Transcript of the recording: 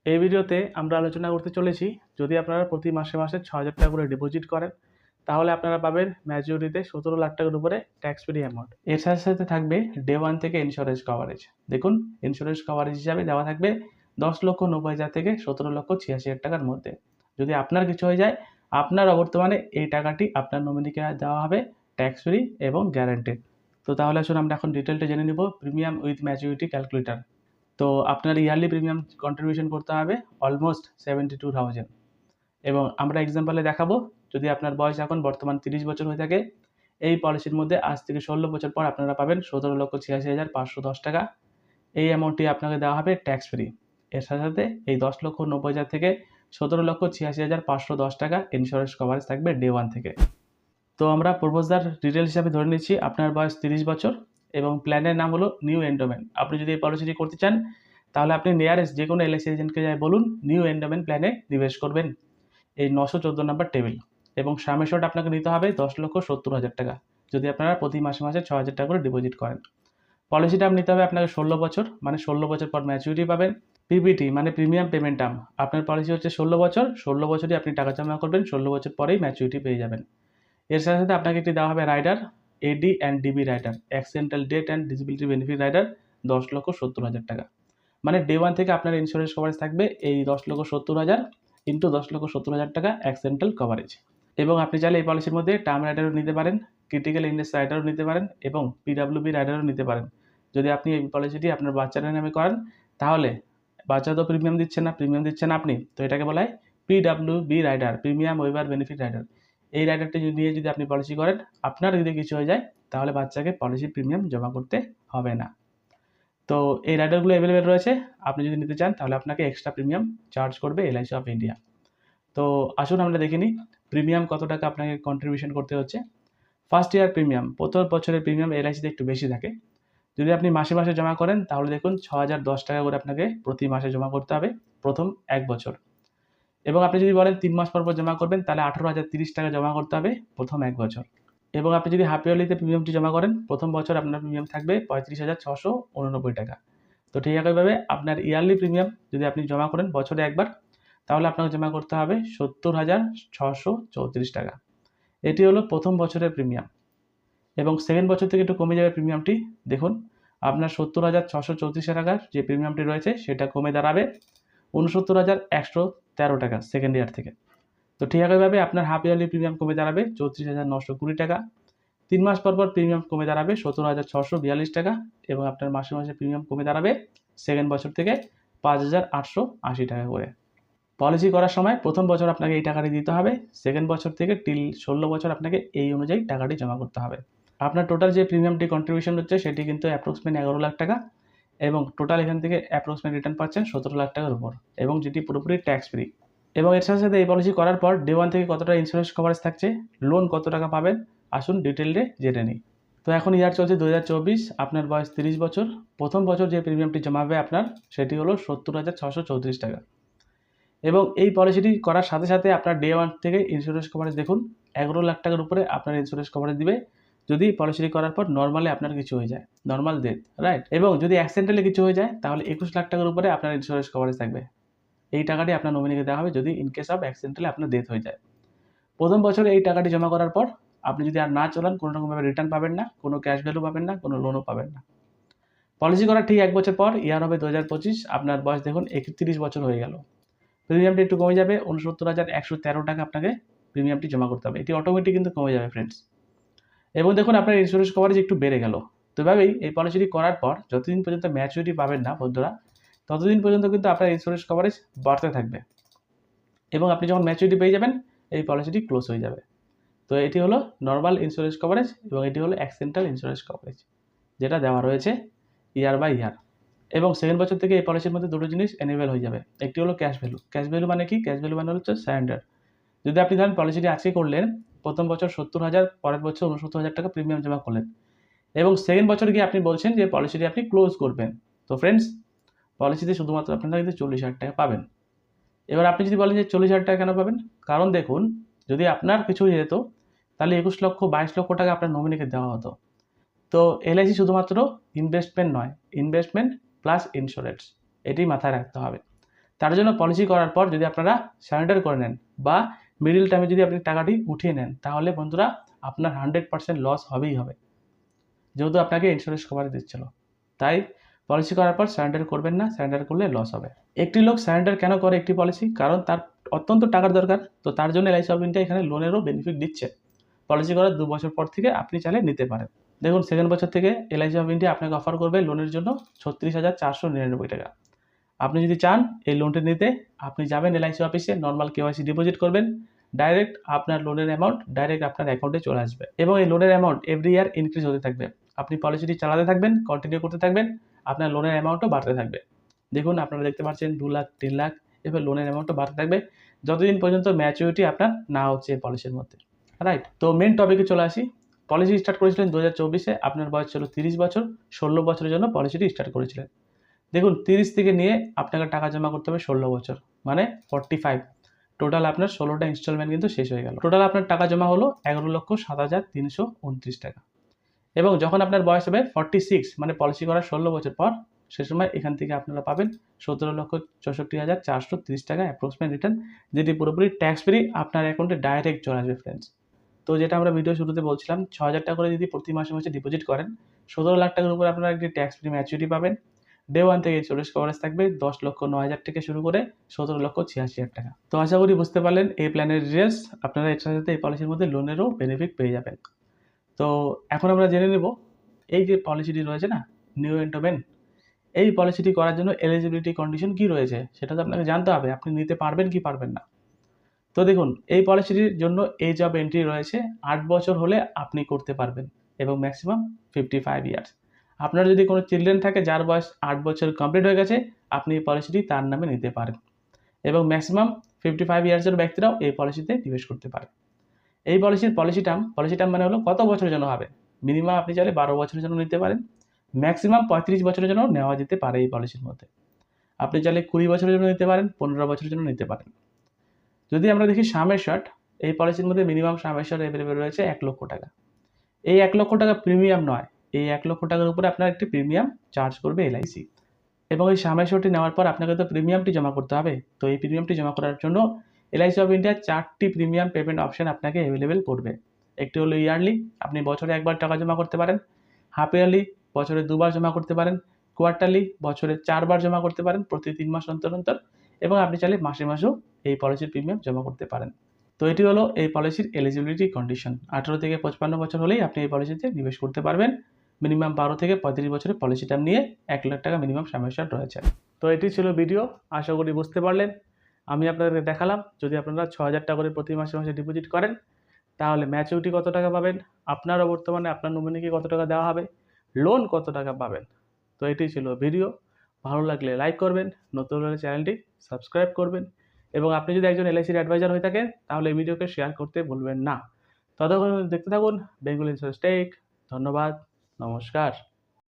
এই ভিডিওতে আমরা আলোচনা করতে চলেছি, যদি আপনারা প্রতি মাসে মাসে ৬,০০০ টাকা করে ডিপোজিট করেন, তাহলে আপনারা পাবেন ম্যাচুরিটিতে ১৭ লাখ টাকার উপরে ট্যাক্স ফ্রি অ্যামাউন্ট। এর সাথে সাথে থাকবে ডে ওয়ান থেকে ইন্স্যুরেন্স কভারেজ। দেখুন, ইন্স্যুরেন্স কভারেজ হিসাবে দেওয়া থাকবে ১০,৯০,০০০ থেকে ১৭,৮৬,০০০ টাকার মধ্যে। যদি আপনার কিছু হয়ে যায়, আপনার অবর্তমানে এই টাকাটি আপনার নমিনিকে দেওয়া হবে ট্যাক্স ফ্রি এবং গ্যারান্টেড। তো তাহলে আসুন আমরা এখন ডিটেলটা জেনে নিব প্রিমিয়াম উইথ ম্যাচুরিটি ক্যালকুলেটর। তো আপনার ইয়ারলি প্রিমিয়াম কন্ট্রিবিউশন করতে হবে অলমোস্ট 72,000। এবং আমরা এক্সাম্পলে দেখাবো, যদি আপনার বয়স এখন বর্তমান 30 বছর হয়ে থাকে, এই পলিসির মধ্যে আজ থেকে 16 বছর পর আপনারা পাবেন 17,86,510 টাকা। এই অ্যামাউন্টটি আপনাকে দেওয়া হবে ট্যাক্স ফ্রি। এর সাথে সাথে এই 10,90,000 থেকে 17,86,510 টাকা ইন্স্যুরেন্স কভারেজ থাকবে ডে ওয়ান থেকে। তো আমরা প্রপোজার ডিটেল হিসাবে ধরে নিচ্ছি আপনার বয়স 30 বছর এবং প্ল্যানের নাম হলো নিউ এন্ডোমেন্ট। আপনি যদি এই পলিসিটি করতে চান, তাহলে আপনি নিয়ারেস্ট যে কোনো এলআইসি এজেন্টকে যাই বলুন নিউ এন্ডোমেন্ট প্ল্যানে নিবেশ করবেন এই 914 নম্বর টেবিল। এবং সামেশট আপনাকে নিতে হবে 10,70,000 টাকা, যদি আপনারা প্রতি মাসে মাসে 6,000 টাকা করে ডিপোজিট করেন। পলিসি টার্ম নিতে হবে আপনাকে 16 বছর, মানে 16 বছর পর ম্যাচুরিটি পাবেন। পিপিটি মানে প্রিমিয়াম পেমেন্ট টার্ম, আপনার পলিসি হচ্ছে 16 বছর, 16 বছরই আপনি টাকা জমা করবেন, 16 বছর পরেই ম্যাচুরিটি পেয়ে যাবেন। এর সাথে সাথে আপনাকে একটি দেওয়া হবে rider, AD and DB rider, accidental death and disability benefit rider 10,70,000 টাকা। মানে ডে ওয়ান থেকে আপনার ইন্স্যুরেন্স কভারেজ থাকবে এই 10,70,000 ইন্টু 10,70,000 টাকা অ্যাক্সিডেন্টাল কভারেজ। এবং আপনি চাইলে এই পলিসির মধ্যে টার্ম রাইডারও নিতে পারেন, ক্রিটিক্যাল ইলনেস রাইডারও নিতে পারেন এবং পিডাব্লিউবি রাইডারও নিতে পারেন। যদি আপনি এই পলিসিটি আপনার বাচ্চাদের নামে করান, তাহলে বাচ্চা তো প্রিমিয়াম দিচ্ছেন আপনি, তো এটাকে বলা হয় PWB rider, premium waiver benefit rider. এই রাইডারটি নিয়ে যদি আপনি পলিসি করেন, আপনার যদি কিছু হয়ে যায়, তাহলে বাচ্চাকে পলিসির প্রিমিয়াম জমা করতে হবে না। তো এই রাইডারগুলো অ্যাভেলেবেল রয়েছে, আপনি যদি নিতে চান তাহলে আপনাকে এক্সট্রা প্রিমিয়াম চার্জ করবে এলআইসি অফ ইন্ডিয়া। তো আসুন আমরা দেখে নিই প্রিমিয়াম কত টাকা আপনাকে কন্ট্রিবিউশন করতে হচ্ছে। ফার্স্ট ইয়ার প্রিমিয়াম, প্রথম বছরের প্রিমিয়াম এলআইসিতে একটু বেশি থাকে। যদি আপনি মাসে মাসে জমা করেন, তাহলে দেখুন 6,010 টাকা করে আপনাকে প্রতি মাসে জমা করতে হবে প্রথম 1 বছর। এবং আপনি যদি বলেন 3 মাস পর জমা করবেন, তাহলে 18,030 টাকা জমা করতে হবে প্রথম 1 বছর। এবং আপনি যদি হাফ ইয়ারলিতে প্রিমিয়ামটি জমা করেন, প্রথম বছর আপনার প্রিমিয়াম থাকবে 35,689 টাকা। তো ঠিক একইভাবে আপনার ইয়ারলি প্রিমিয়াম যদি আপনি জমা করেন বছরে একবার, তাহলে আপনাকে জমা করতে হবে 70,634 টাকা। এটি হলো প্রথম বছরের প্রিমিয়াম। এবং সেকেন্ড বছর থেকে একটু কমে যাবে প্রিমিয়ামটি। দেখুন, আপনার 70,634 টাকার যে প্রিমিয়ামটি রয়েছে সেটা কমে দাঁড়াবে 69,113 টাকা সেকেন্ড ইয়ার থেকে। তো ঠিক একইভাবে আপনার হাফ ইয়ারলি প্রিমিয়াম কমে দাঁড়াবে 34,920 টাকা। 3 মাস পর প্রিমিয়াম কমে দাঁড়াবে 17,642 টাকা। এবং আপনার মাসে মাসে প্রিমিয়াম কমে দাঁড়াবে সেকেন্ড বছর থেকে 5,880 টাকা করে। পলিসি করার সময় প্রথম বছর আপনাকে এই টাকাটি দিতে হবে, সেকেন্ড বছর থেকে টিল 16 বছর আপনাকে এই অনুযায়ী টাকাটি জমা করতে হবে। আপনার টোটাল যে প্রিমিয়ামটি কন্ট্রিবিউশন হচ্ছে সেটি কিন্তু অ্যাপ্রক্সিমেট 11 লাখ টাকা। এবং টোটাল এখান থেকে অ্যাপ্রক্সিমেট রিটার্ন পাচ্ছেন 17 লাখ টাকার উপর, এবং যেটি পুরোপুরি ট্যাক্স ফ্রি। এবং এর সাথে সাথে এই পলিসি করার পর ডে ওয়ান থেকে কতটা ইন্স্যুরেন্স কভারেজ থাকছে, লোন কত টাকা পাবেন, আসুন ডিটেইলে জেনে নিই। তো এখন ইয়ার চলছে 2024, আপনার বয়স 30 বছর। প্রথম বছর যে প্রিমিয়ামটি জমা হবে আপনার, সেটি হলো 70,634 টাকা। এবং এই পলিসিটি করার সাথে সাথে আপনার ডে ওয়ান থেকে ইন্স্যুরেন্স কভারেজ দেখুন 11 লাখ টাকার উপরে আপনার ইন্স্যুরেন্স কভারেজ দিবে, যদি পলিসিটি করার পর নর্মালি আপনার কিছু হয়ে যায়, নর্মাল ডেথ, রাইট। এবং যদি অ্যাক্সিডেন্টালি কিছু হয়ে যায়, তাহলে 21 লাখ টাকার উপরে আপনার ইন্স্যুরেন্স কভারেজ থাকবে। এই টাকাটি আপনার নমিনিকে দেওয়া হবে যদি ইন কেস অফ অ্যাক্সিডেন্টালি আপনার ডেথ হয়ে যায়। প্রথম বছরে এই টাকাটি জমা করার পর আপনি যদি আর না চালান, কোনো রকমভাবে রিটার্ন পাবেন না, কোনো ক্যাশ ভ্যালু পাবেন না, কোনো লোনও পাবেন না। পলিসি করার ঠিক 1 বছর পর, ইয়ার হবে 2025, আপনার বয়স দেখুন 31 বছর হয়ে গেল। প্রিমিয়ামটি একটু কমে যাবে, 69,113 টাকা আপনাকে প্রিমিয়ামটি জমা করতে হবে। এটি অটোমেটিক কিন্তু কমে যাবে ফ্রেন্ডস। এবং দেখুন আপনার ইন্স্যুরেন্স কভারেজ একটু বেড়ে গেল। তো এভাবেই এই পলিসিটি করার পর যতদিন পর্যন্ত ম্যাচুরিটি পাবেন না বন্ধুরা, ততদিন পর্যন্ত কিন্তু আপনার ইন্স্যুরেন্স কভারেজ বাড়তে থাকবে। এবং আপনি যখন ম্যাচুরিটি পেয়ে যাবেন, এই পলিসিটি ক্লোজ হয়ে যাবে। তো এটি হলো নর্মাল ইন্স্যুরেন্স কভারেজ এবং এটি হলো অ্যাক্সিডেন্টাল ইন্স্যুরেন্স কভারেজ, যেটা দেওয়া রয়েছে ইয়ার বাই ইয়ার। এবং সেকেন্ড বছর থেকে এই পলিসির মধ্যে দুটো জিনিস এনেবল হয়ে যাবে। একটি হলো ক্যাশ ভ্যালু। ক্যাশ ভ্যালু মানে কি? ক্যাশ ভ্যালু মানে হচ্ছে সারেন্ডার। যদি আপনি ধরেন পলিসিটি আজকে করলেন, প্রথম বছর 70,000, পরের বছর 69,000 টাকা প্রিমিয়াম জমা করলেন, এবং সেকেন্ড বছর গিয়ে আপনি বলছেন যে পলিসিটি আপনি ক্লোজ করবেন, তো ফ্রেন্ডস পলিসিতে শুধুমাত্র আপনারা কিন্তু 40,000 টাকা পাবেন। এবার আপনি যদি বলেন যে 40,000 টাকা কেন পাবেন, কারণ দেখুন, যদি আপনার কিছু হয়ে যেত, তাহলে 21 লক্ষ 22 লক্ষ টাকা আপনার নমিনিকে দেওয়া হতো। তো এলআইসি শুধুমাত্র ইনভেস্টমেন্ট নয়, ইনভেস্টমেন্ট প্লাস ইন্স্যুরেন্স, এটি মাথায় রাখতে হবে। তার জন্য পলিসি করার পর যদি আপনারা সারেন্ডার করে নেন বা মিডল টাইমে যদি আপনি টাকাটি উঠিয়ে নেন, তাহলে বন্ধুরা আপনার 100% লস হবেই হবে, যেহেতু আপনাকে ইন্স্যুরেন্স কভার দিচ্ছিল। তাই পলিসি করার পর সারেন্ডার করবেন না, সারেন্ডার করলে লস হবে। একটি লোক সারেন্ডার কেন করে একটি পলিসি? কারণ তার অত্যন্ত টাকার দরকার, তো তার জন্য এলআইসি অফ ইন্ডিয়া এখানে লোনেরও বেনিফিট দিচ্ছে। পলিসি করার 2 বছর পর থেকে আপনি চাইলে নিতে পারেন। দেখুন, সেকেন্ড বছর থেকে এলআইসি অফ ইন্ডিয়া আপনাকে অফার করবে লোনের জন্য 36,499 টাকা। আপনি যদি চান এই লোনটি নিতে, আপনি যাবেন এলআইসি অফিসে, নর্মাল কেওয়াইসি ডিপোজিট করবেন, ডাইরেক্ট আপনার লোনের অ্যামাউন্ট ডাইরেক্ট আপনার অ্যাকাউন্টে চলে আসবে এবং এই লোনের অ্যামাউন্ট এভরি ইয়ার ইনক্রিজ হতে থাকবে। আপনি পলিসিটি চালাতে থাকবেন, কন্টিনিউ করতে থাকবেন, আপনার লোনের অ্যামাউন্টও বাড়তে থাকবে। দেখুন, আপনারা দেখতে পাচ্ছেন 2 লাখ, 3 লাখ, এবার লোনের অ্যামাউন্টও বাড়তে থাকবে যতদিন পর্যন্ত ম্যাচুরিটি আপনার না হচ্ছে এই পলিসির মধ্যে, রাইট? তো মেন টপিকে চলে আসি। পলিসি স্টার্ট করেছিলেন 2024-এ, আপনার বয়স ছিল 30 বছর, 16 বছরের জন্য পলিসিটি স্টার্ট করেছিলেন। দেখুন, 30 থেকে নিয়ে আপনাকে টাকা জমা করতে হবে 16 বছর, মানে 45। টোটাল আপনার 16টা ইনস্টলমেন্ট কিন্তু শেষ হয়ে গেল। টোটাল আপনার টাকা জমা হলো 11,07,329 টাকা। এবং যখন আপনার বয়স হবে 46, মানে পলিসি করার 16 বছর পর, সে সময় এখান থেকে আপনারা পাবেন 17,64,430 টাকা অ্যাপ্রক্সিমেট রিটার্ন, যেটি পুরোপুরি ট্যাক্স ফ্রি আপনার অ্যাকাউন্টে ডাইরেক্ট চলে আসবে ফ্রেন্ডস। তো যেটা আমরা ভিডিও শুরুতে বলছিলাম, 6,000 টাকা করে যদি প্রতি মাসে মাসে ডিপোজিট করেন, 17 লাখ টাকার উপর আপনারা একটি ট্যাক্স ফ্রি ম্যাচুরিটি পাবেন। ডে 1 থেকে ইন্স্যুরেন্স কভারেজ থাকবে 10,09,000 থেকে শুরু করে 17,86,000 টাকা। তো আশা করি বুঝতে পারলেন এই প্ল্যানের ডিটেলস। আপনারা এর সাথে এই পলিসির মধ্যে লোনেরও বেনিফিট পেয়ে যাবেন। তো এখন আমরা জেনে নেব এই যে পলিসিটি রয়েছে না, নিউ এন্ডোমেন্ট, এই পলিসিটি করার জন্য এলিজিবিলিটি কন্ডিশন কি রয়েছে সেটা তো আপনাকে জানতে হবে, আপনি নিতে পারবেন কি পারবেন না। তো দেখুন, এই পলিসিটির জন্য এজ অফ এন্ট্রি রয়েছে 8 বছর হলে আপনি করতে পারবেন এবং ম্যাক্সিমাম 55 ইয়ার্স। আপনার যদি কোনো চিলড্রেন থাকে যার বয়স 8 বছর কমপ্লিট হয়ে গেছে, আপনি এই পলিসিটি তার নামে নিতে পারেন এবং ম্যাক্সিমাম 55 ইয়ার্সের ব্যক্তিরাও এই পলিসিতে নিবেশ করতে পারে। এই পলিসি টার্ম মানে হলো কত বছরের জন্য হবে। মিনিমাম আপনি চাইলে 12 বছরের জন্য নিতে পারেন, ম্যাক্সিমাম 35 বছরের জন্য নেওয়া যেতে পারে এই পলিসির মধ্যে। আপনি চাইলে 20 বছরের জন্য নিতে পারেন, 15 বছরের জন্য নিতে পারেন। যদি আমরা দেখি সাম অ্যাশিওরড, এই পলিসির মধ্যে মিনিমাম সাম অ্যাশিওরড অ্যাভেলেবল রয়েছে 1 লক্ষ টাকা। এই 1 লক্ষ টাকা প্রিমিয়াম নয়, এই 1 লক্ষ টাকার উপরে আপনার একটি প্রিমিয়াম চার্জ করবে এলআইসি এবং এই সাম অ্যাশিওরডটি নেওয়ার পর আপনাকে তো প্রিমিয়ামটি জমা করতে হবে। তো এই প্রিমিয়ামটি জমা করার জন্য এলআইসি অফ ইন্ডিয়া 4টি প্রিমিয়াম পেমেন্ট অপশন আপনাকে অ্যাভেলেবেল করবে। একটি হলো ইয়ারলি, আপনি বছরে একবার টাকা জমা করতে পারেন। হাফ ইয়ারলি, বছরে 2 বার জমা করতে পারেন। কোয়ার্টারলি, বছরে 4 বার জমা করতে পারেন প্রতি 3 মাস অন্তর অন্তর। এবং আপনি চাইলে মাসে মাসেও এই পলিসির প্রিমিয়াম জমা করতে পারেন। তো এটি হলো এই পলিসির এলিজিবিলিটি কন্ডিশন। 18 থেকে 55 বছর হলেই আপনি এই পলিসিতে নিবেশ করতে পারবেন। মিনিমাম 12 থেকে 35 বছরের পলিসি টার্ম নিয়ে 1 লাখ টাকা মিনিমাম সাম অ্যাশিওরড রয়েছে। তো এটি ছিল ভিডিও, আশা করি বুঝতে পারলেন। আমি আপনাদেরকে দেখালাম যদি আপনারা 6,000 টাকা করে প্রতি মাসে মাসে ডিপোজিট করেন, তাহলে ম্যাচুরিটি কত টাকা পাবেন, আপনারও বর্তমানে আপনার নমিনিকে কত টাকা দেওয়া হবে, লোন কত টাকা পাবেন। তো এটি ছিল ভিডিও। ভালো লাগলে লাইক করবেন, নতুন হলে চ্যানেলটি সাবস্ক্রাইব করবেন এবং আপনি যদি একজন এলআইসির অ্যাডভাইজার হয়ে থাকেন তাহলে এই ভিডিওকে শেয়ার করতে ভুলবেন না। ততক্ষণ দেখতে থাকুন বেঙ্গল ইন্স্যুরেন্স টেক। ধন্যবাদ, নমস্কার।